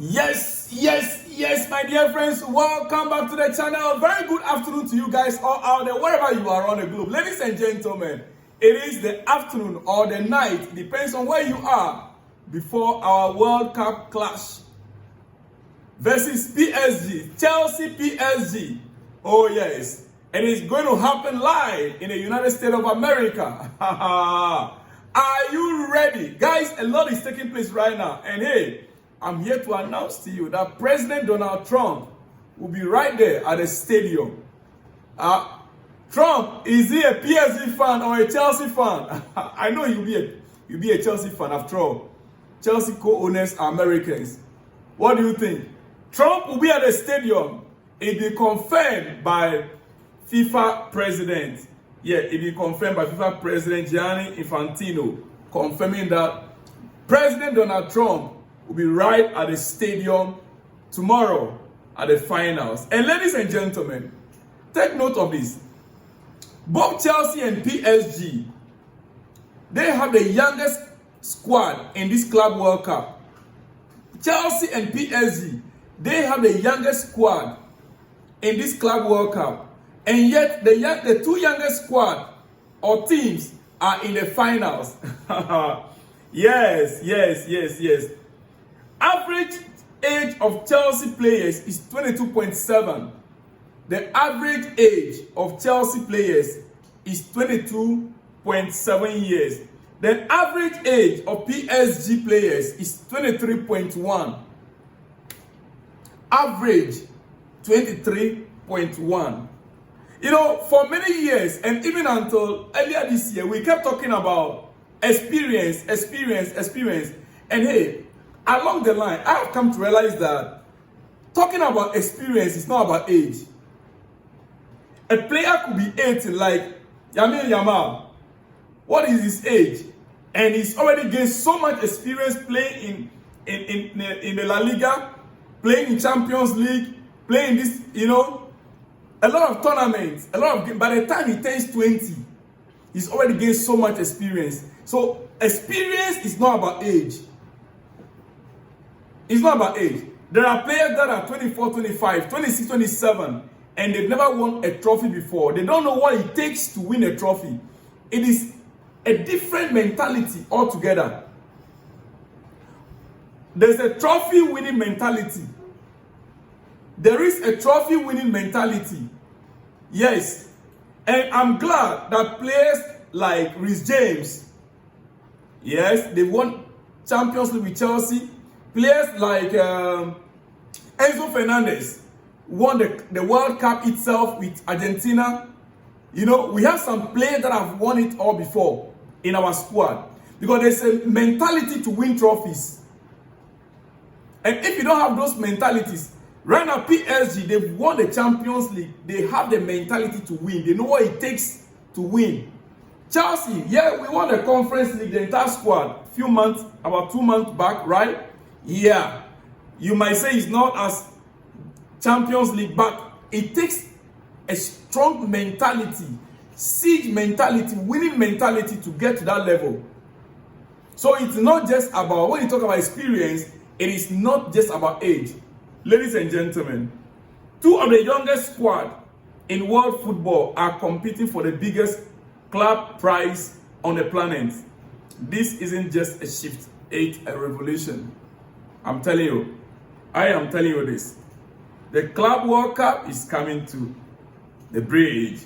Yes, my dear friends, welcome back to the channel. Very good afternoon to you guys all out there, wherever you are on the globe. Ladies and gentlemen, it is the afternoon or the night, depends on where you are, before our World Cup clash versus PSG, Chelsea PSG. Oh yes, and it's going to happen live in the United States of America. Are you ready? Guys, a lot is taking place right now, and hey, I'm here to announce to you that President Donald Trump will be right there at the stadium. Trump, is he a PSG fan or a Chelsea fan? I know you'll be a Chelsea fan after all. Chelsea co-owners are Americans. What do you think? Trump will be at the stadium. It'll be confirmed by FIFA president. Yeah, it'll be confirmed by FIFA president Gianni Infantino, confirming that President Donald Trump will be right at the stadium tomorrow at the finals. And ladies and gentlemen, take note of this. Both Chelsea and PSG, they have the youngest squad in this Club World Cup. Chelsea and PSG, they have the youngest squad in this Club World Cup. And yet the two youngest squad or teams are in the finals. Yes. Average age of Chelsea players is 22.7. The average age of Chelsea players is 22.7 years. The average age of PSG players is 23.1. Average 23.1. You know, for many years, and even until earlier this year, we kept talking about experience. And hey, along the line, I have come to realize that talking about experience is not about age. A player could be 18, like Lamine Yamal. What is his age? And he's already gained so much experience playing in the La Liga, playing in Champions League, playing this, a lot of tournaments, a lot of games. By the time he turns 20, he's already gained so much experience. So experience is not about age. It's not about age. There are players that are 24, 25, 26, 27, and they've never won a trophy before. They don't know what it takes to win a trophy. It is a different mentality altogether. There's a trophy winning mentality. There is a trophy winning mentality. Yes. And I'm glad that players like Reece James, yes, they won Champions League with Chelsea. Players like Enzo Fernandez won the World Cup itself with Argentina. We have some players that have won it all before in our squad. Because there's a mentality to win trophies. And if you don't have those mentalities, right now PSG, they've won the Champions League. They have the mentality to win. They know what it takes to win. Chelsea, yeah, we won the Conference League, the entire squad, about 2 months back, right? Yeah, you might say it's not as Champions League, but it takes a strong mentality, siege mentality, winning mentality to get to that level. So it's not just about, when you talk about experience, it is not just about age. Ladies and gentlemen, two of the youngest squad in world football are competing for the biggest club prize on the planet. This isn't just a shift, it's a revolution. I'm telling you, I am telling you this. The Club World Cup is coming to the bridge.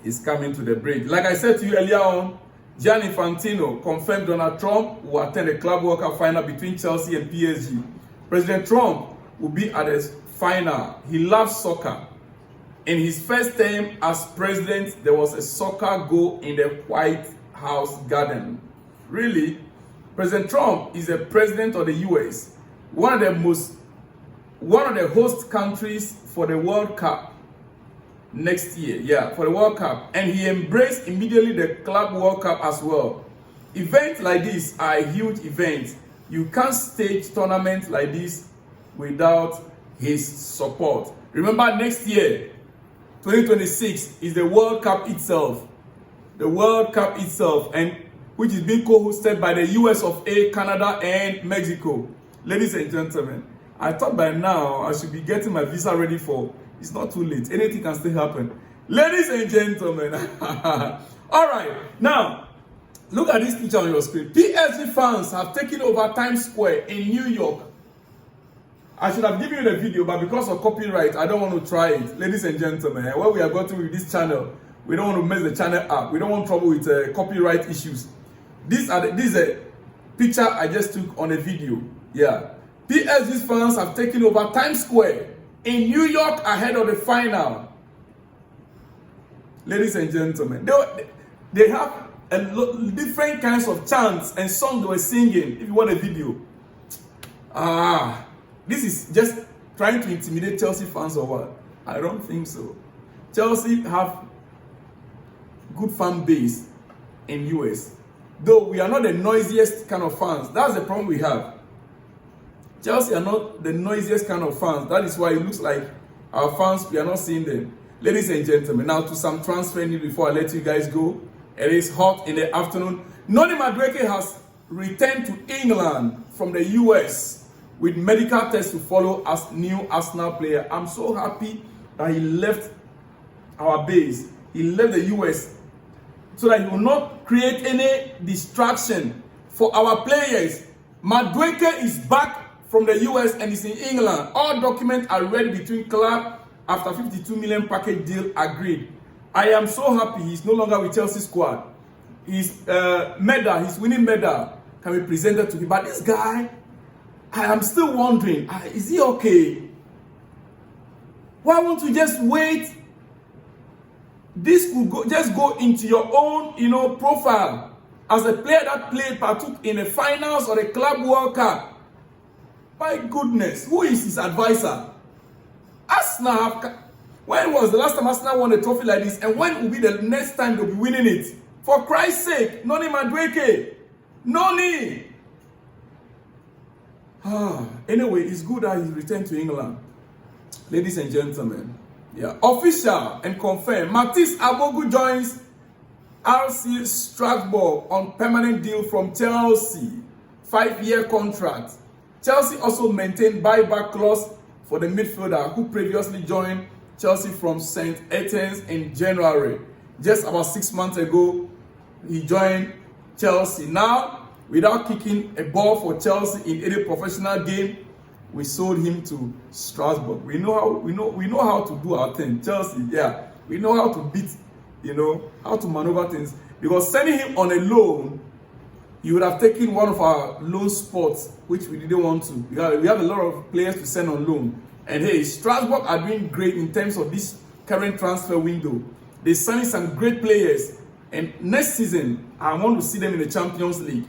It's coming to the bridge. Like I said to you earlier on, Gianni Infantino confirmed Donald Trump will attend the Club World Cup final between Chelsea and PSG. President Trump will be at the final. He loves soccer. In his first term as president, there was a soccer goal in the White House garden. Really? President Trump is the president of the US, one of the host countries for the World Cup next year. Yeah, for the World Cup. And he embraced immediately the Club World Cup as well. Events like this are a huge event. You can't stage tournaments like this without his support. Remember, next year, 2026, is the World Cup itself. The World Cup itself, and which is being co-hosted by the US of A, Canada, and Mexico. Ladies and gentlemen, I thought by now I should be getting my visa ready for. It's not too late. Anything can still happen. Ladies and gentlemen. All right. Now, look at this picture on your screen. PSG fans have taken over Times Square in New York. I should have given you the video, but because of copyright, I don't want to try it. Ladies and gentlemen, what we are going through with this channel, we don't want to mess the channel up. We don't want trouble with copyright issues. This is a picture I just took on a video. Yeah. PSG fans have taken over Times Square in New York ahead of the final. Ladies and gentlemen, they have different kinds of chants and songs they were singing. If you want a video. This is just trying to intimidate Chelsea fans or what? I don't think so. Chelsea have good fan base in US. Though we are not the noisiest kind of fans. That's the problem we have. Chelsea are not the noisiest kind of fans. That is why it looks like our fans, we are not seeing them. Ladies and gentlemen, now to some transfer news before I let you guys go. It is hot in the afternoon. Noni Madueke has returned to England from the US with medical tests to follow as new Arsenal player. I'm so happy that he left our base. He left the US so that he will not create any distraction for our players. Madueke is back from the US and is in England. All documents are ready between club after 52 million package deal agreed. I am so happy he's no longer with Chelsea squad. His medal, his winning medal can be presented to him. But this guy, I am still wondering, is he okay? Why won't you just wait? This could just go into your own, profile as a player that partook in the finals or the Club World Cup. My goodness, who is his advisor? Arsenal. When was the last time Arsenal won a trophy like this? And when will be the next time they'll be winning it? For Christ's sake, Noni Madueke. Noni. Anyway, it's good that he returned to England. Ladies and gentlemen, official and confirmed. Matisse Abogu joins RC Strasbourg on permanent deal from Chelsea. 5-year contract. Chelsea also maintained buyback clause for the midfielder who previously joined Chelsea from St. Etienne's in January. Just about 6 months ago, he joined Chelsea. Now, without kicking a ball for Chelsea in any professional game, we sold him to Strasbourg. We know how to do our thing. Chelsea, we know how to beat, how to maneuver things. Because sending him on a loan, you would have taken one of our loan spots, which we didn't want to. We have a lot of players to send on loan. And hey, Strasbourg are doing great in terms of this current transfer window. They signed some great players. And next season, I want to see them in the Champions League.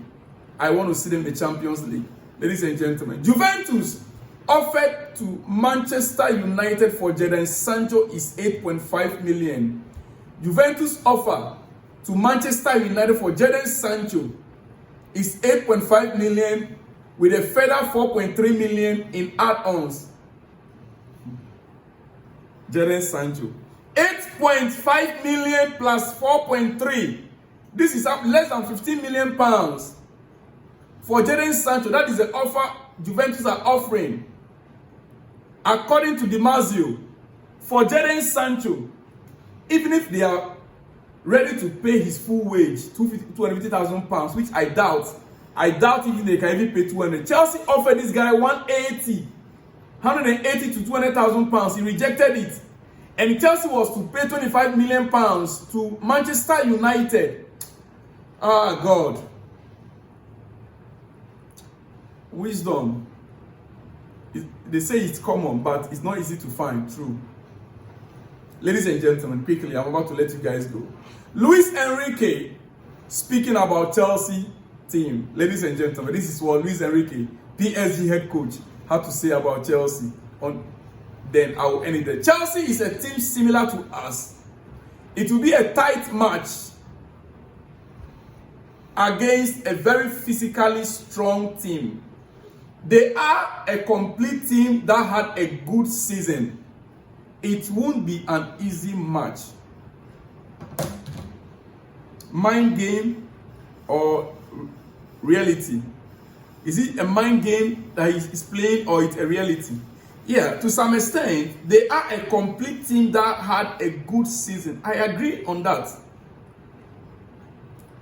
Ladies and gentlemen, Juventus offered to Manchester United for Jadon Sancho is 8.5 million. Juventus offer to Manchester United for Jadon Sancho is 8.5 million with a further 4.3 million in add-ons. Jadon Sancho. 8.5 million plus 4.3. This is less than 15 million pounds. For Jadon Sancho, that is the offer Juventus are offering. According to Di Marzio, for Jadon Sancho, even if they are ready to pay his full wage, 250,000 pounds, which I doubt even they can even pay 200. Chelsea offered this guy 180 to 200,000 pounds. He rejected it. And Chelsea was to pay 25 million pounds to Manchester United. God. Wisdom. They say it's common, but it's not easy to find. True. Ladies and gentlemen, quickly, I'm about to let you guys go. Luis Enrique, speaking about Chelsea team. Ladies and gentlemen, this is what Luis Enrique, PSG head coach, had to say about Chelsea. Then I will end it there. Chelsea is a team similar to us. It will be a tight match against a very physically strong team. They are a complete team that had a good season. It won't be an easy match. Mind game or reality? Is it a mind game that he's playing, or it's a reality? Yeah, to some extent, they are a complete team that had a good season. I agree on that.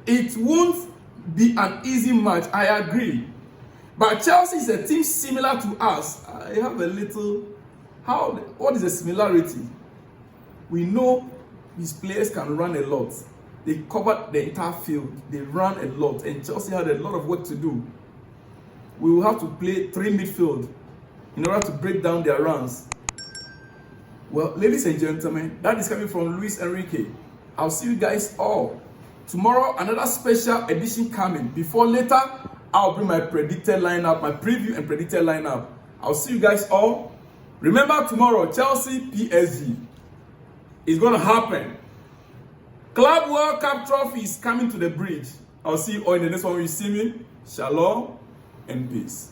It won't be an easy match, I agree. But Chelsea is a team similar to us. I have a little... What is the similarity? We know these players can run a lot. They covered the entire field. They ran a lot. And Chelsea had a lot of work to do. We will have to play 3 midfield in order to break down their runs. Well, ladies and gentlemen, that is coming from Luis Enrique. I'll see you guys all tomorrow. Another special edition coming. Before later, I'll bring my predicted lineup, my preview and predicted lineup. I'll see you guys all. Remember, tomorrow, Chelsea PSG is going to happen. Club World Cup trophy is coming to the bridge. I'll see you all in the next one. When you see me, shalom and peace.